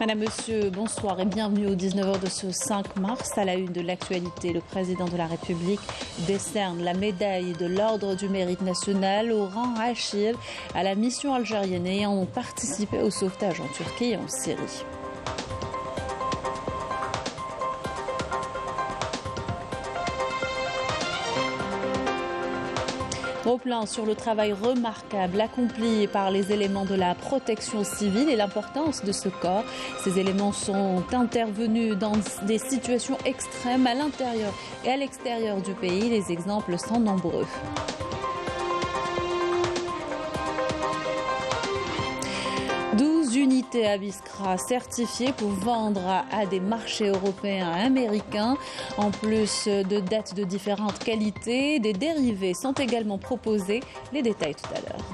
Madame, Monsieur, bonsoir et bienvenue au 19h de ce 5 mars. À la une de l'actualité, le président de la République décerne la médaille de l'Ordre du Mérite National au rang Achir à la mission algérienne ayant participé au sauvetage en Turquie et en Syrie. Au plan sur le travail remarquable accompli par les éléments de la protection civile et l'importance de ce corps. Ces éléments sont intervenus dans des situations extrêmes à l'intérieur et à l'extérieur du pays. Les exemples sont nombreux. Unités à Biskra certifiées pour vendre à des marchés européens et américains. En plus de dattes de différentes qualités, des dérivés sont également proposés. Les détails tout à l'heure.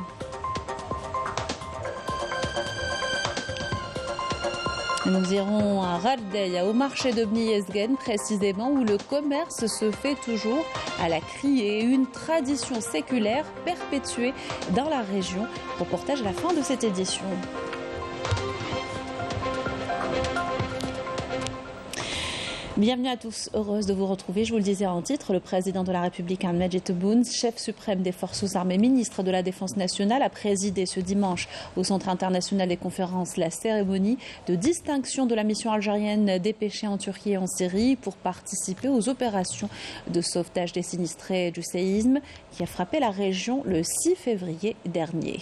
Nous irons à Raddeya, au marché de Bni Yezgen précisément, où le commerce se fait toujours à la criée, une tradition séculaire perpétuée dans la région. Reportage à la fin de cette édition. Bienvenue à tous, heureuse de vous retrouver. Je vous le disais en titre, le président de la République, Majid Tebboune, chef suprême des forces armées, ministre de la Défense nationale, a présidé ce dimanche au Centre international des conférences la cérémonie de distinction de la mission algérienne dépêchée en Turquie et en Syrie pour participer aux opérations de sauvetage des sinistrés du séisme qui a frappé la région le 6 février dernier.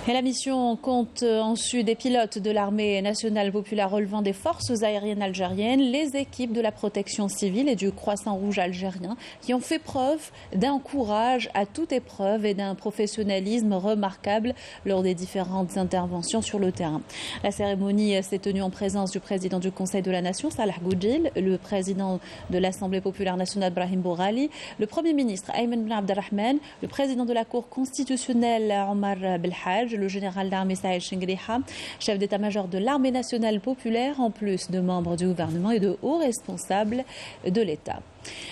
Et la mission compte ensuite des pilotes de l'armée nationale populaire relevant des forces aériennes algériennes, les équipes de la protection civile et du Croissant Rouge algérien qui ont fait preuve d'un courage à toute épreuve et d'un professionnalisme remarquable lors des différentes interventions sur le terrain. La cérémonie s'est tenue en présence du président du Conseil de la Nation, Salah Goudjil, le président de l'Assemblée populaire nationale, Brahim Bourali, le Premier ministre, Ayman Ben Abdelrahman, le président de la Cour constitutionnelle, Omar Belhaj, le général d'armée Saïd Chengriha, chef d'état-major de l'armée nationale populaire, en plus de membres du gouvernement et de hauts responsables de l'État.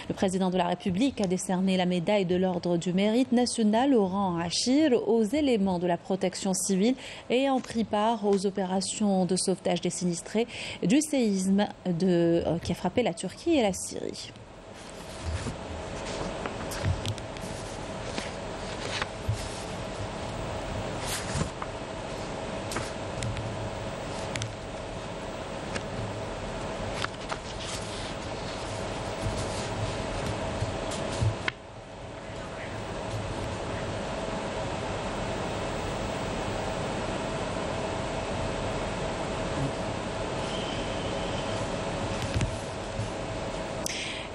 Le président de la République a décerné la médaille de l'Ordre du Mérite National au rang Achir aux éléments de la protection civile ayant pris part aux opérations de sauvetage des sinistrés du séisme qui a frappé la Turquie et la Syrie.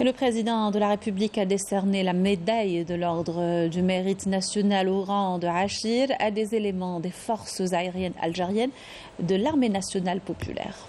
Le président de la République a décerné la médaille de l'Ordre du Mérite National au rang de Achir à des éléments des forces aériennes algériennes de l'armée nationale populaire.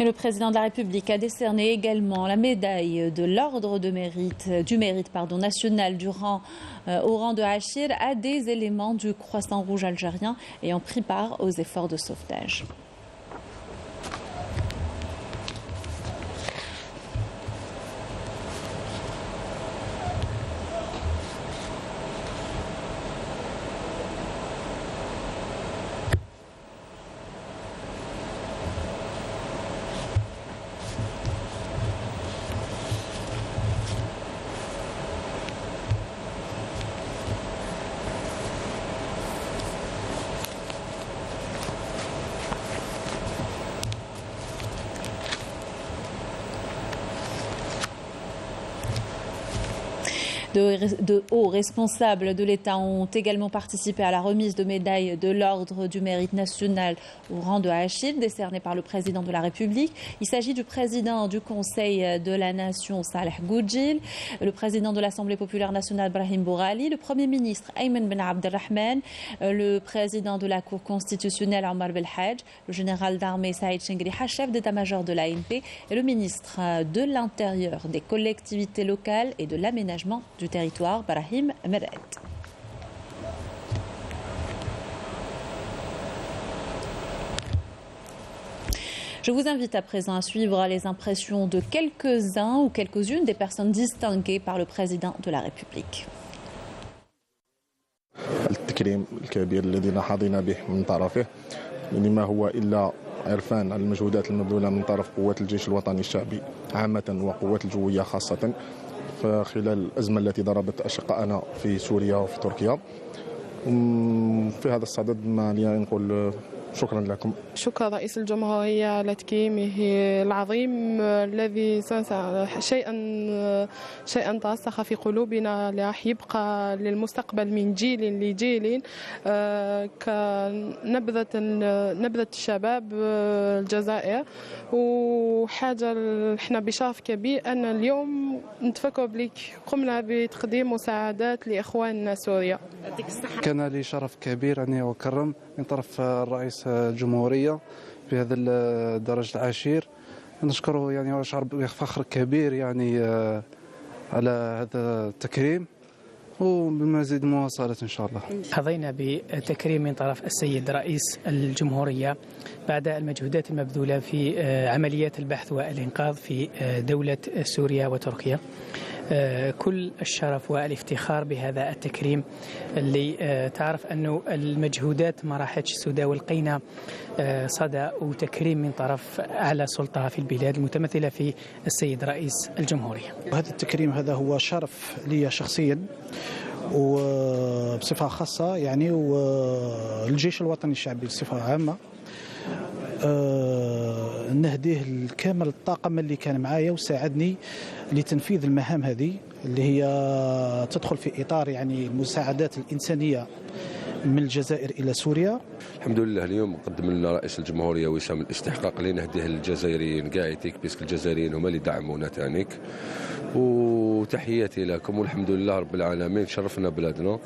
Et le président de la République a décerné également la médaille de l'Ordre du Mérite national au rang de Achir à des éléments du Croissant Rouge algérien ayant pris part aux efforts de sauvetage. De hauts responsables de l'État ont également participé à la remise de médailles de l'Ordre du Mérite national au rang de Hachid, décerné par le président de la République. Il s'agit du président du Conseil de la Nation, Saleh Goudjil, le président de l'Assemblée populaire nationale, Brahim Bourali, le Premier ministre, Ayman Ben Abdelrahman, le président de la Cour constitutionnelle, Omar Belhadj, le général d'armée, Saïd Chengriha, chef d'état-major de l'ANP, et le ministre de l'Intérieur, des collectivités locales et de l'aménagement du territoire, Brahim Merad. Je vous invite à présent à suivre les impressions de quelques-uns ou quelques-unes des personnes distinguées par le président de la République. التكريم الكبير الذي حظينا به من طرفه ما هو إلا عرفان على المجهودات المبذولة من طرف قوات الجيش الوطني الشعبي عامة وقوات الجوية خاصة فخلال الأزمة التي ضربت أشقائنا في سوريا وفي تركيا. في هذا الصدد ما لي نقول شكرا لكم. شكرا رئيس الجمهورية على تكريمه العظيم الذي شيئا ترسخ في قلوبنا راح يبقى للمستقبل من جيل لجيل كنبذة الشباب الجزائر وحاجة احنا بشرف كبير أن اليوم نتفكر بليك قمنا بتقديم مساعدات لإخواننا سوريا. كان لي شرف كبير أني أكرم من طرف الرئيس الجمهورية بهذا الدرجة العاشر. نشكره يعني وأشعر بفخر كبير يعني على هذا التكريم وبمزيد مواصلة إن شاء الله. حظينا بتكريم من طرف السيد رئيس الجمهورية بعد المجهودات المبذولة في عمليات البحث والإنقاذ في دولة سوريا وتركيا. كل الشرف والافتخار بهذا التكريم اللي تعرف أنه المجهودات ما راحتش سدى ولقينا صدى وتكريم من طرف أعلى سلطة في البلاد المتمثلة في السيد رئيس الجمهورية. هذا التكريم هذا هو شرف لي شخصيا وبصفة خاصة يعني والجيش الوطني الشعبي بصفة عامة نهديه كامل الطاقم اللي كان معايا وساعدني لتنفيذ المهام هذه اللي هي تدخل في إطار يعني المساعدات الإنسانية من الجزائر إلى سوريا. الحمد لله اليوم قدم لنا رئيس الجمهورية وسام الاستحقاق اللي نهديه للجزائريين كاع يتيك باسكو الجزائريين هما اللي دعمونا تانيك وتحياتي لكم والحمد لله رب العالمين شرفنا بلادنا.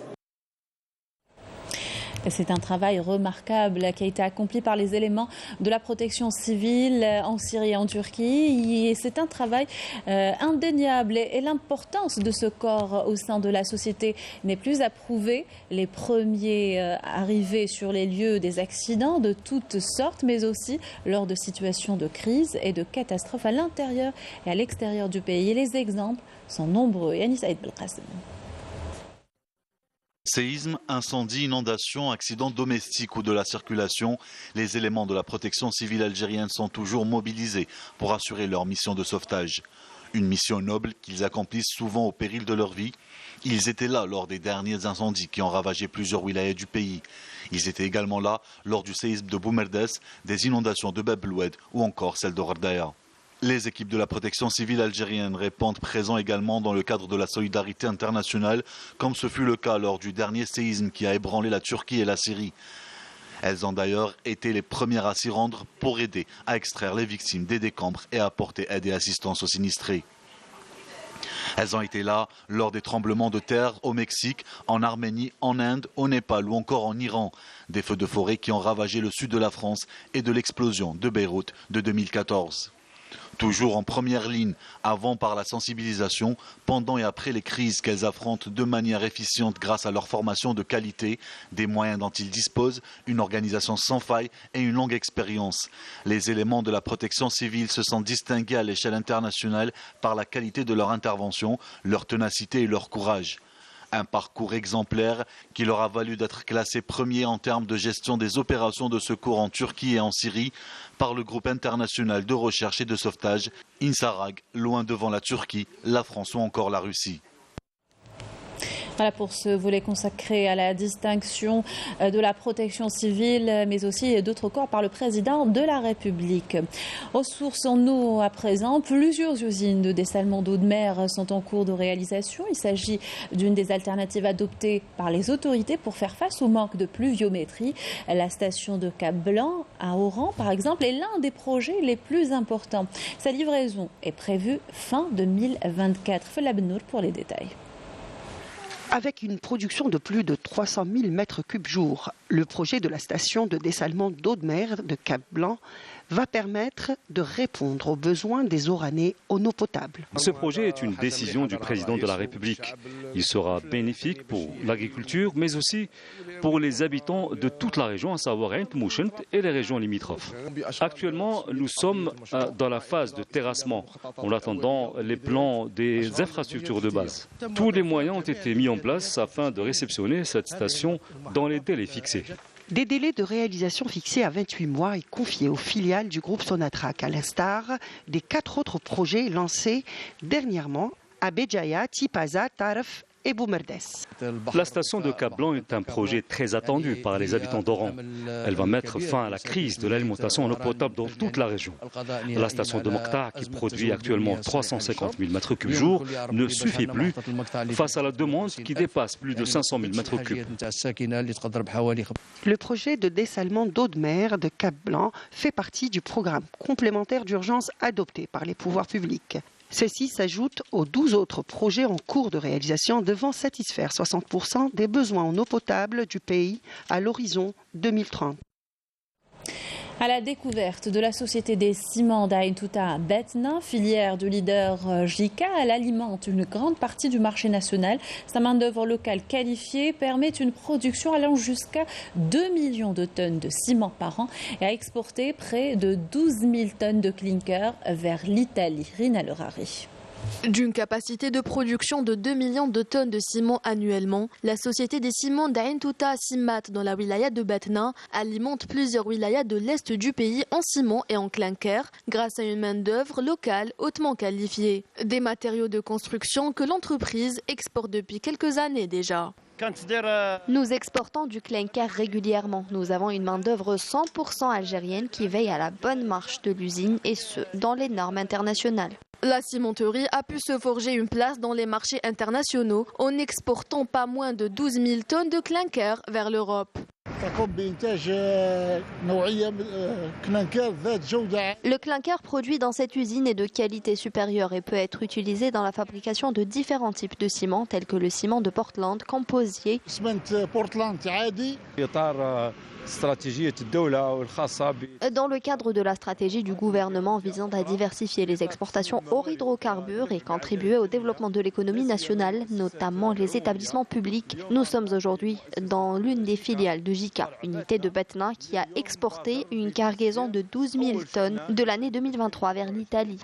C'est un travail remarquable qui a été accompli par les éléments de la protection civile en Syrie et en Turquie. Et c'est un travail indéniable et l'importance de ce corps au sein de la société n'est plus à prouver. Les premiers arrivés sur les lieux des accidents de toutes sortes, mais aussi lors de situations de crise et de catastrophes à l'intérieur et à l'extérieur du pays. Et les exemples sont nombreux. Yanis Saïd Belkacem. Séisme, incendie, inondation, accidents domestiques ou de la circulation, les éléments de la protection civile algérienne sont toujours mobilisés pour assurer leur mission de sauvetage. Une mission noble qu'ils accomplissent souvent au péril de leur vie. Ils étaient là lors des derniers incendies qui ont ravagé plusieurs wilayas du pays. Ils étaient également là lors du séisme de Boumerdes, des inondations de Bab el-Oued ou encore celle de Ghardaya. Les équipes de la protection civile algérienne répondent présents également dans le cadre de la solidarité internationale, comme ce fut le cas lors du dernier séisme qui a ébranlé la Turquie et la Syrie. Elles ont d'ailleurs été les premières à s'y rendre pour aider à extraire les victimes des décombres et apporter aide et assistance aux sinistrés. Elles ont été là lors des tremblements de terre au Mexique, en Arménie, en Inde, au Népal ou encore en Iran. Des feux de forêt qui ont ravagé le sud de la France et de l'explosion de Beyrouth de 2014. Toujours en première ligne, avant par la sensibilisation, pendant et après les crises qu'elles affrontent de manière efficiente grâce à leur formation de qualité, des moyens dont ils disposent, une organisation sans faille et une longue expérience. Les éléments de la protection civile se sont distingués à l'échelle internationale par la qualité de leur intervention, leur ténacité et leur courage. Un parcours exemplaire qui leur a valu d'être classés premiers en termes de gestion des opérations de secours en Turquie et en Syrie par le groupe international de recherche et de sauvetage INSARAG, loin devant la Turquie, la France ou encore la Russie. Voilà pour ce volet consacré à la distinction de la protection civile, mais aussi d'autres corps par le président de la République. Aux sources en eau à présent, plusieurs usines de dessalement d'eau de mer sont en cours de réalisation. Il s'agit d'une des alternatives adoptées par les autorités pour faire face au manque de pluviométrie. La station de Cap-Blanc à Oran, par exemple, est l'un des projets les plus importants. Sa livraison est prévue fin 2024. Fela Benour pour les détails. Avec une production de plus de 300 000 mètres cubes jour, le projet de la station de dessalement d'eau de mer de Cap-Blanc va permettre de répondre aux besoins des Oranais en eau potable. Ce projet est une décision du président de la République. Il sera bénéfique pour l'agriculture, mais aussi pour les habitants de toute la région, à savoir Ain Mouchent et les régions limitrophes. Actuellement, nous sommes dans la phase de terrassement, en attendant les plans des infrastructures de base. Tous les moyens ont été mis en place afin de réceptionner cette station dans les délais fixés. Des délais de réalisation fixés à 28 mois et confiés aux filiales du groupe Sonatrach, à l'instar des 4 autres projets lancés dernièrement à Béjaïa, Tipaza, Tarf et Boumerdes. La station de Cap-Blanc est un projet très attendu par les habitants d'Oran. Elle va mettre fin à la crise de l'alimentation en eau potable dans toute la région. La station de Mokhtar, qui produit actuellement 350 000 mètres cubes jour, ne suffit plus face à la demande qui dépasse plus de 500 000 mètres cubes. Le projet de dessalement d'eau de mer de Cap-Blanc fait partie du programme complémentaire d'urgence adopté par les pouvoirs publics. Ceci s'ajoute aux 12 autres projets en cours de réalisation devant satisfaire 60% des besoins en eau potable du pays à l'horizon 2030. À la découverte de la société des ciments d'Ain Touta Betna, filière du leader JICA, elle alimente une grande partie du marché national. Sa main-d'œuvre locale qualifiée permet une production allant jusqu'à 2 millions de tonnes de ciment par an et a exporté près de 12 000 tonnes de clinker vers l'Italie. Rina Lerari. D'une capacité de production de 2 millions de tonnes de ciment annuellement, la société des ciments d'Ain Touta Simmat dans la wilaya de Betna alimente plusieurs wilayas de l'est du pays en ciment et en clinker grâce à une main-d'œuvre locale hautement qualifiée. Des matériaux de construction que l'entreprise exporte depuis quelques années déjà. Nous exportons du clinker régulièrement. Nous avons une main-d'œuvre 100% algérienne qui veille à la bonne marche de l'usine et ce, dans les normes internationales. La cimenterie a pu se forger une place dans les marchés internationaux en exportant pas moins de 12 000 tonnes de clinker vers l'Europe. Le clinker produit dans cette usine est de qualité supérieure et peut être utilisé dans la fabrication de différents types de ciment tels que le ciment de Portland, composier. Dans le cadre de la stratégie du gouvernement visant à diversifier les exportations hors hydrocarbures et contribuer au développement de l'économie nationale, notamment les établissements publics, nous sommes aujourd'hui dans l'une des filiales de JICA, unité de Betna qui a exporté une cargaison de 12 000 tonnes de l'année 2023 vers l'Italie.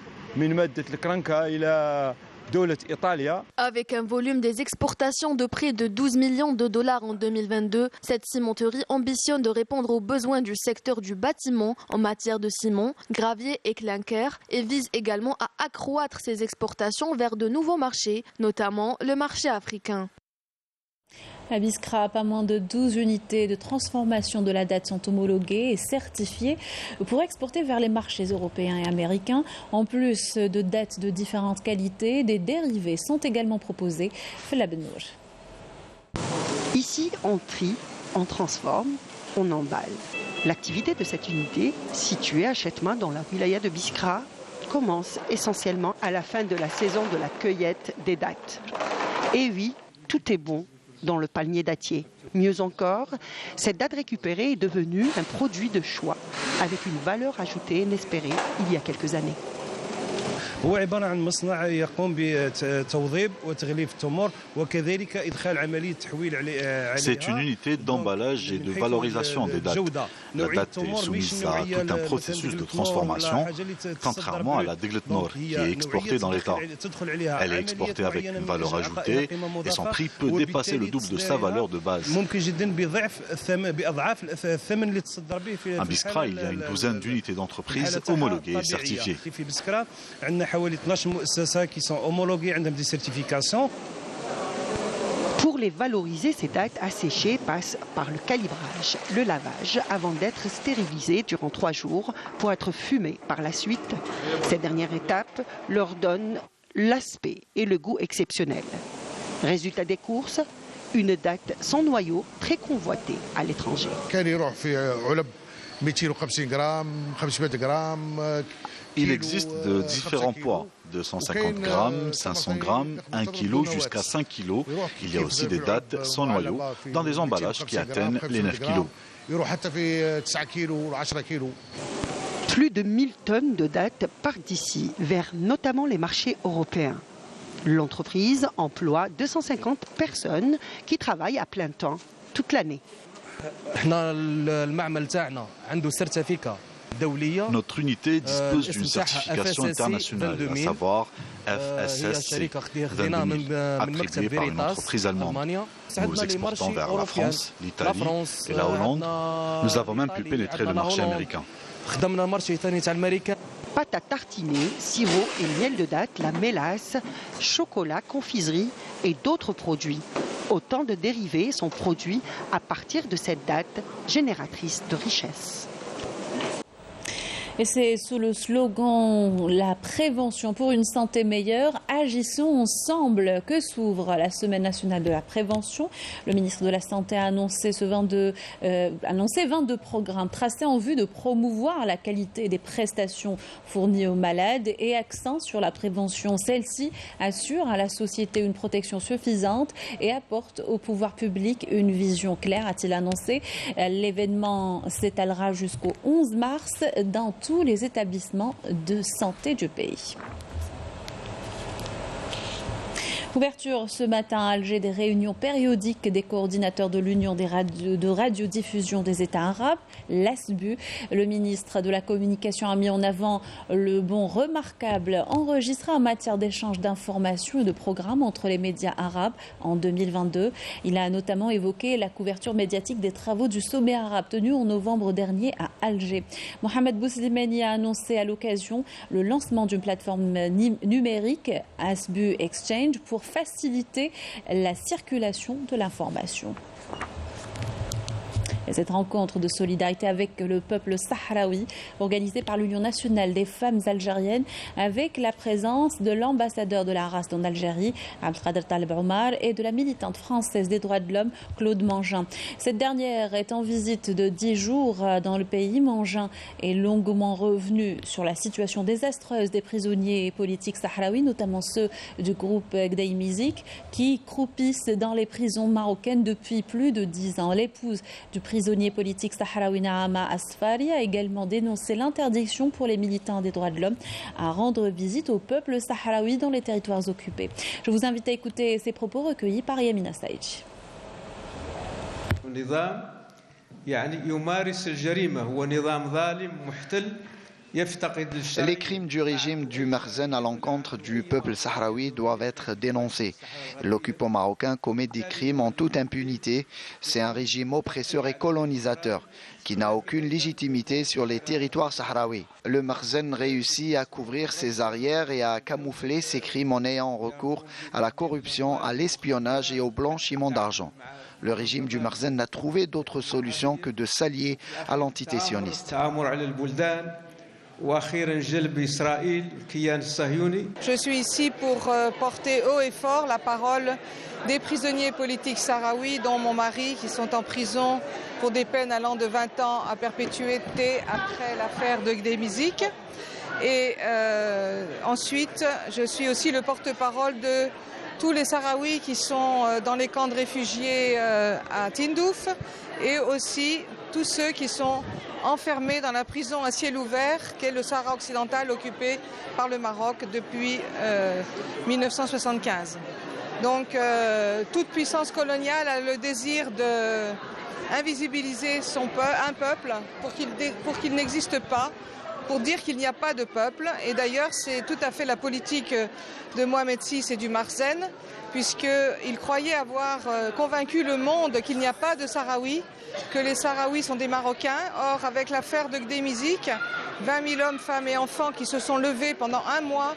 Avec un volume des exportations de près de 12 millions de dollars en 2022, cette cimenterie ambitionne de répondre aux besoins du secteur du bâtiment en matière de ciment, gravier et clinker et vise également à accroître ses exportations vers de nouveaux marchés, notamment le marché africain. À Biskra, pas moins de 12 unités de transformation de la date sont homologuées et certifiées pour exporter vers les marchés européens et américains. En plus de dattes de différentes qualités, des dérivés sont également proposés. Fela Benour. Ici, on trie, on transforme, on emballe. L'activité de cette unité, située à Chetma dans la wilaya de Biskra, commence essentiellement à la fin de la saison de la cueillette des dattes. Et oui, tout est bon dans le palmier dattier. Mieux encore, cette date récupérée est devenue un produit de choix, avec une valeur ajoutée inespérée il y a quelques années. هو عبارة عن مصنع يقوم بتوظيف وتغليف التمور وكذلك إدخال عملية تحويل عليها. C'est une unité d'emballage et de valorisation des dattes. La date est soumise à tout un processus de transformation, contrairement à la Deglet Nord qui est exportée dans l'État. Elle est exportée avec une valeur ajoutée et son prix peut dépasser le double de sa valeur de base. À Biskra, il y a une douzaine d'unités d'entreprises homologuées et certifiées. Pour Pour les valoriser, ces dattes asséchées passent par le calibrage, le lavage, avant d'être stérilisées durant 3 jours pour être fumées par la suite. Cette dernière étape leur donne l'aspect et le goût exceptionnels. Résultat des courses, une date sans noyau très convoitée à l'étranger. Il existe de différents poids, 250 grammes, 500 grammes, 1 kg jusqu'à 5 kg. Il y a aussi des dattes sans noyau dans des emballages qui atteignent les 9 kg. Plus de 1000 tonnes de dattes partent d'ici, vers notamment les marchés européens. L'entreprise emploie 250 personnes qui travaillent à plein temps toute l'année. Notre unité dispose d'une certification internationale, à savoir FSSC 22000, attribuée par une entreprise allemande. Nous exportons vers la France, l'Italie et la Hollande. Nous avons même pu pénétrer le marché américain. Pâte à tartiner, sirop et miel de date, la mélasse, chocolat, confiserie et d'autres produits. Autant de dérivés sont produits à partir de cette date génératrice de richesse. Et c'est sous le slogan « La prévention pour une santé meilleure, agissons ensemble » que s'ouvre la Semaine nationale de la prévention. Le ministre de la Santé a annoncé 22 programmes tracés en vue de promouvoir la qualité des prestations fournies aux malades et accent sur la prévention. Celle-ci assure à la société une protection suffisante et apporte au pouvoir public une vision claire, a-t-il annoncé. L'événement s'étalera jusqu'au 11 mars dans tous les établissements de santé du pays. Ouverture ce matin à Alger des réunions périodiques des coordinateurs de l'Union de radiodiffusion des États arabes, l'ASBU. Le ministre de la Communication a mis en avant le bond remarquable enregistré en matière d'échange d'informations et de programmes entre les médias arabes en 2022. Il a notamment évoqué la couverture médiatique des travaux du sommet arabe tenu en novembre dernier à Alger. Mohamed Bouslimani a annoncé à l'occasion le lancement d'une plateforme numérique ASBU Exchange pour faciliter la circulation de l'information. Et cette rencontre de solidarité avec le peuple sahraoui, organisée par l'Union nationale des femmes algériennes, avec la présence de l'ambassadeur de la race en Algérie, Abdelkader Taleb Omar, et de la militante française des droits de l'homme, Claude Mangin. Cette dernière est en visite de 10 jours dans le pays. Mangin est longuement revenu sur la situation désastreuse des prisonniers politiques sahraouis, notamment ceux du groupe Gday Mizik, qui croupissent dans les prisons marocaines depuis plus de 10 ans. L'épouse du prisonnier politique sahraoui Naama Asfari a également dénoncé l'interdiction pour les militants des droits de l'homme à rendre visite au peuple sahraoui dans les territoires occupés. Je vous invite à écouter ces propos recueillis par Yamina Saïdji. Les crimes du régime du Marzen à l'encontre du peuple sahraoui doivent être dénoncés. L'occupant marocain commet des crimes en toute impunité. C'est un régime oppresseur et colonisateur qui n'a aucune légitimité sur les territoires sahraouis. Le Marzen réussit à couvrir ses arrières et à camoufler ses crimes en ayant recours à la corruption, à l'espionnage et au blanchiment d'argent. Le régime du Marzen n'a trouvé d'autre solution que de s'allier à l'entité sioniste. Je suis ici pour porter haut et fort la parole des prisonniers politiques sahraouis, dont mon mari, qui sont en prison pour des peines allant de 20 ans à perpétuité après l'affaire de Gday Mizik. Et ensuite, je suis aussi le porte-parole de tous les Sahraouis qui sont dans les camps de réfugiés à Tindouf et aussi tous ceux qui sont enfermés dans la prison à ciel ouvert qu'est le Sahara occidental occupé par le Maroc depuis 1975. Donc toute puissance coloniale a le désir d'invisibiliser un peuple pour qu'il n'existe pas, pour dire qu'il n'y a pas de peuple. Et d'ailleurs, c'est tout à fait la politique de Mohamed VI et du Marzen, puisqu'il croyait avoir convaincu le monde qu'il n'y a pas de Sahraouis, que les Sahraouis sont des Marocains. Or, avec l'affaire de Gday Mizik, 20 000 hommes, femmes et enfants qui se sont levés pendant un mois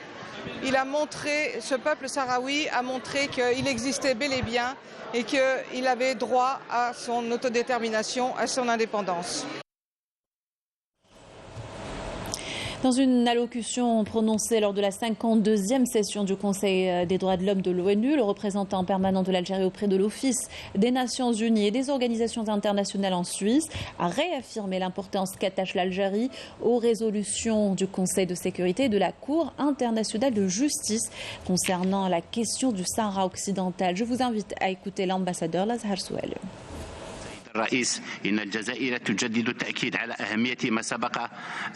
ce peuple sahraoui a montré qu'il existait bel et bien et qu'il avait droit à son autodétermination, à son indépendance. Dans une allocution prononcée lors de la 52e session du Conseil des droits de l'homme de l'ONU, le représentant permanent de l'Algérie auprès de l'Office des Nations Unies et des organisations internationales en Suisse a réaffirmé l'importance qu'attache l'Algérie aux résolutions du Conseil de sécurité et de la Cour internationale de justice concernant la question du Sahara occidental. Je vous invite à écouter l'ambassadeur Lazhar Souel. الرئيس إن الجزائر تجدد التأكيد على أهمية ما سبق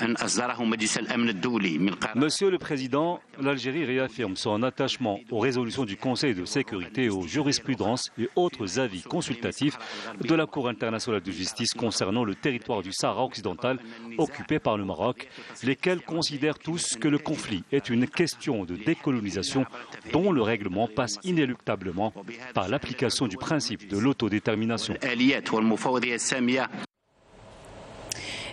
أن أصدره مجلس الأمن الدولي من قرار. Monsieur le Président, l'Algérie réaffirme son attachement aux résolutions du Conseil de sécurité et aux jurisprudences et autres avis consultatifs de la Cour internationale de justice concernant le territoire du Sahara occidental occupé par le Maroc, lesquels considèrent tous que le conflit est une question de décolonisation dont le règlement passe inéluctablement par l'application du principe de l'autodétermination.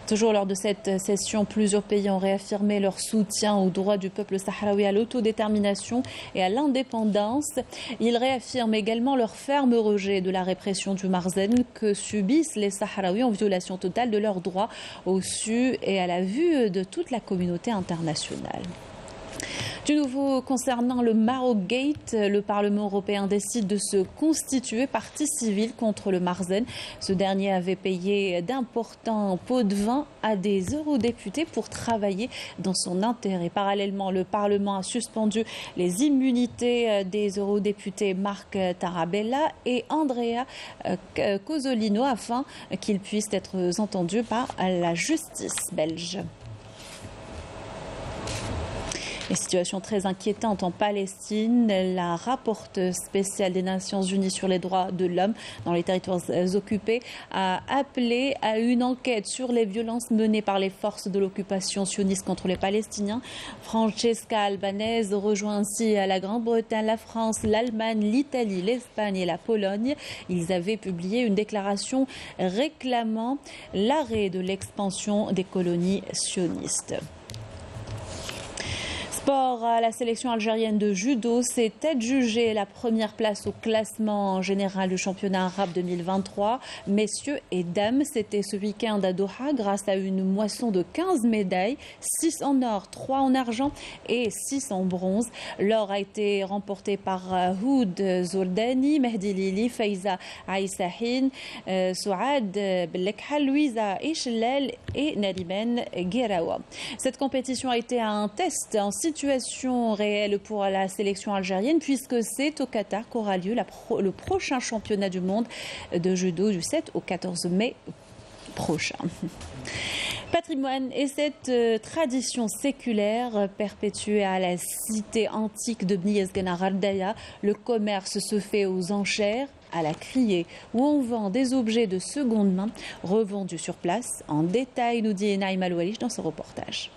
Toujours lors de cette session, plusieurs pays ont réaffirmé leur soutien au droit du peuple sahraoui à l'autodétermination et à l'indépendance. Ils réaffirment également leur ferme rejet de la répression du Marzen que subissent les Sahraouis en violation totale de leurs droits au su et à la vue de toute la communauté internationale. Du nouveau, concernant le Maroc Gate, le Parlement européen décide de se constituer partie civile contre le Marzen. Ce dernier avait payé d'importants pots de vin à des eurodéputés pour travailler dans son intérêt. Parallèlement, le Parlement a suspendu les immunités des eurodéputés Marc Tarabella et Andrea Cozzolino afin qu'ils puissent être entendus par la justice belge. Une situation très inquiétante en Palestine. La rapporteure spéciale des Nations Unies sur les droits de l'homme dans les territoires occupés a appelé à une enquête sur les violences menées par les forces de l'occupation sioniste contre les Palestiniens. Francesca Albanese rejoint ainsi la Grande-Bretagne, la France, l'Allemagne, l'Italie, l'Espagne et la Pologne. Ils avaient publié une déclaration réclamant l'arrêt de l'expansion des colonies sionistes. Sport, la sélection algérienne de judo s'est adjugée la première place au classement général du championnat arabe 2023. Messieurs et dames, c'était ce week-end à Doha grâce à une moisson de 15 médailles, 6 en or, 3 en argent et 6 en bronze. L'or a été remporté par Houd Zourdani, Mehdi Lili, Faiza Aïsahin, Souad Belekha, Louisa Echelal et Narimen Guerawa. Cette compétition a été un test en situation réelle pour la sélection algérienne puisque c'est au Qatar qu'aura lieu le prochain championnat du monde de judo du 7 au 14 mai prochain. Patrimoine et cette tradition séculaire perpétuée à la cité antique de Bni Yezgana Ghardaya, le commerce se fait aux enchères à la criée où on vend des objets de seconde main revendus sur place. En détail, nous dit Naïm Aloualish dans ce reportage.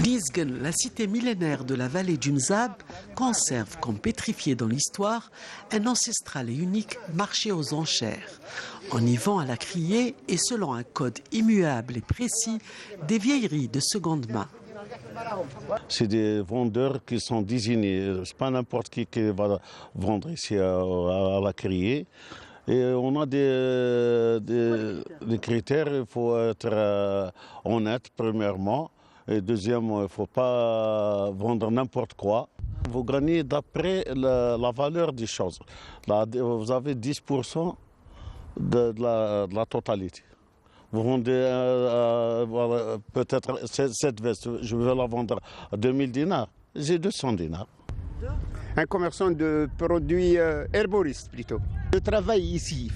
Nizgen, la cité millénaire de la vallée du Mzab, conserve comme pétrifié dans l'histoire un ancestral et unique marché aux enchères. On y vend à la criée et selon un code immuable et précis des vieilleries de seconde main. C'est des vendeurs qui sont désignés, c'est pas n'importe qui va vendre ici à la criée. Et on a des critères, il faut être honnête premièrement. Et deuxièmement, il ne faut pas vendre n'importe quoi. Vous gagnez d'après la valeur des choses. Là, vous avez 10% de la totalité. Vous vendez peut-être cette veste, je vais la vendre à 2000 dinars. J'ai 200 dinars. Un commerçant de produits herboristes plutôt. Le travail ici,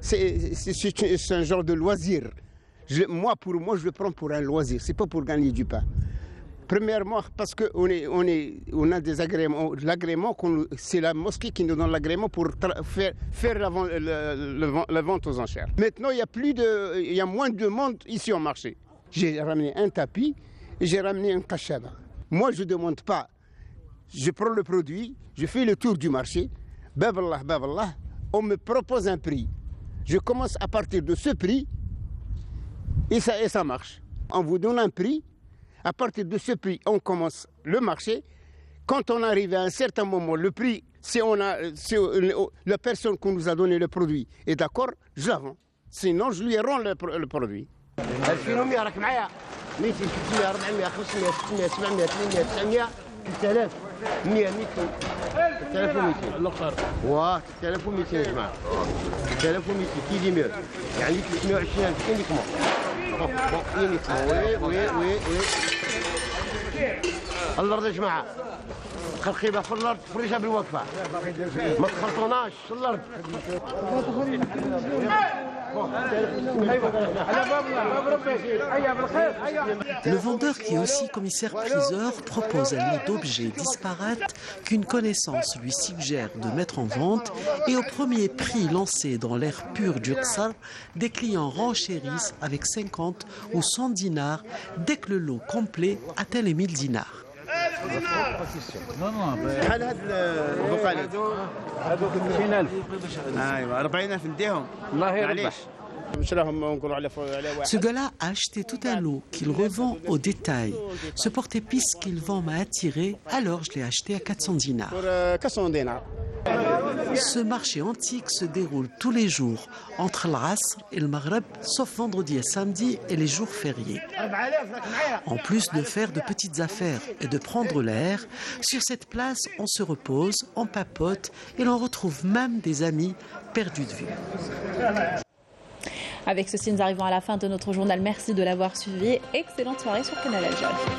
c'est un genre de loisir. Pour moi, je le prends pour un loisir, c'est pas pour gagner du pain. Premièrement, parce qu'on a des agréments. L'agrément, c'est la mosquée qui nous donne l'agrément pour faire la vente aux enchères. Maintenant, il y a moins de monde ici au marché. J'ai ramené un tapis et j'ai ramené un kachaba. Moi, je ne demande pas. Je prends le produit, je fais le tour du marché. Baballah, baballah, on me propose un prix. Je commence à partir de ce prix. Et ça marche. On vous donne un prix. À partir de ce prix, on commence le marché. Quand on arrive à un certain moment, le prix, si la personne qui nous a donné le produit est d'accord, je la vends. Sinon, je lui rends le produit. 2100 راك معايا 200 300 400 500 600 700 800 900 3000 100 200 3200 الاخر واه 3200 يا جماعه 3200 كي دي مير يعني 320000 كاين ليك وي الارض يا جماعه خلقيبها في الارض فريشها بالوقفه ما تخلطوناش في الارض. Le vendeur, qui est aussi commissaire-priseur, propose un lot d'objets disparates qu'une connaissance lui suggère de mettre en vente, et au premier prix lancé dans l'air pur du Qsar, des clients renchérissent avec 50 ou 100 dinars dès que le lot complet atteint les 1000 dinars. شحال هاد البقالات هذوك 200000 ايوا 40000 نديهم الله يربح. Ce gars-là a acheté tout un lot qu'il revend au détail. Ce porte-épice qu'il vend m'a attiré, alors je l'ai acheté à 400 dinars. Ce marché antique se déroule tous les jours, entre l'Asr et le Maghreb, sauf vendredi et samedi et les jours fériés. En plus de faire de petites affaires et de prendre l'air, sur cette place, on se repose, on papote et l'on retrouve même des amis perdus de vue. Avec ceci, nous arrivons à la fin de notre journal. Merci de l'avoir suivi. Excellente soirée sur Canal Al Jazeera.